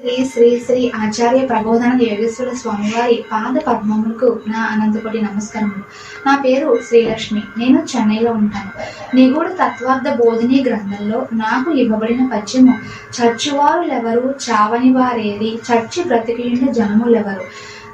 శ్రీ శ్రీ శ్రీ ఆచార్య ప్రబోధన యోగేశ్వర స్వామివారి పాద పద్మములకు నా అనంతకోటి నమస్కారములు. నా పేరు శ్రీలక్ష్మి. నేను చెన్నైలో ఉంటాను. నిగూఢ తత్వార్థ బోధిని గ్రంథంలో నాకు ఇవ్వబడిన పద్యము, చచ్చువారులెవరు చావని వారేది, చచ్చి బ్రతికియుండ జనములెవరు,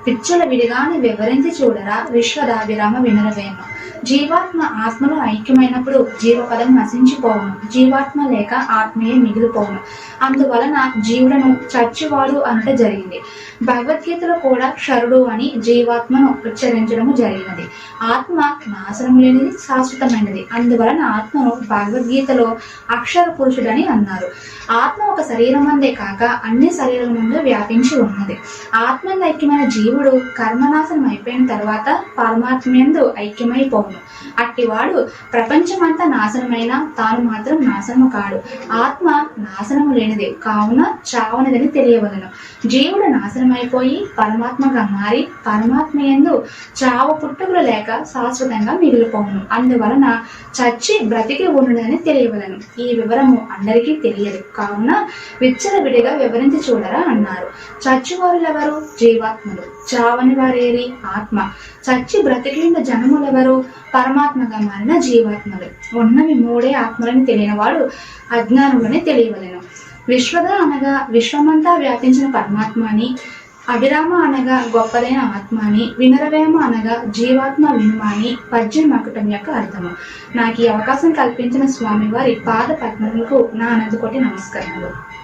పిచ్చల విడిగాని వివరించి చూడరా విశ్వదాభిరామ వినరవేమ. జీవాత్మ ఆత్మలో ఐక్యమైనప్పుడు జీవపదం నశించిపోవును, జీవాత్మ లేక ఆత్మయే మిగిలిపోవును. అందువలన జీవులను చచ్చివాడు అనట జరిగింది. భగవద్గీతలో కూడా క్షరుడు అని జీవాత్మను ఉచ్చరించడము జరిగినది. ఆత్మ నాశనం లేనిది, శాశ్వతమైనది. అందువలన ఆత్మను భగవద్గీతలో అక్షర పురుషుడని అన్నారు. ఆత్మ ఒక శరీరం అందే కాక అన్ని శరీరాల ముందు వ్యాపించి ఉన్నది. ఆత్మందు ఐక్యమైన జీవుడు కర్మనాశనం అయిపోయిన తర్వాత పరమాత్మయందు ఐక్యమైపోవును. అట్టివాడు ప్రపంచమంతా నాశనమైన తాను మాత్రం నాశనము కాడు. ఆత్మ నాశనము లేనిది కావున చావనిదని తెలియవలను. జీవుడు నాశనమైపోయి పరమాత్మగా మారి పరమాత్మయందు చావు పుట్టుకలు లేక శాశ్వతంగా మిగిలిపోవును. అందువలన చచ్చి బ్రతికి ఉండునని తెలియవలను. ఈ వివరము అందరికీ తెలియదు కావున విచ్చలవిడిగా వివరించి చూడరా అన్నారు. చచ్చువారులెవరు? జీవాత్ములు. చావని వారేరి? ఆత్మ. చచ్చి బ్రతికిండ జనములెవరు? పరమాత్మగా మారిన జీవాత్మలు. ఉన్నవి మూడే ఆత్మలని తెలియనివాడు అజ్ఞానులని తెలియవలెను. విశ్వద అనగా విశ్వమంతా వ్యాపించిన పరమాత్మ అని, అభిరామ అనగా గొప్పదైన ఆత్మ అని, వినరవేమ అనగా జీవాత్మ వినుమ అని పద్యం మకుటం యొక్క అర్థము. నాకు ఈ అవకాశం కల్పించిన స్వామివారి పాద పద్మములకు నా అనంతకోటి నమస్కారములు.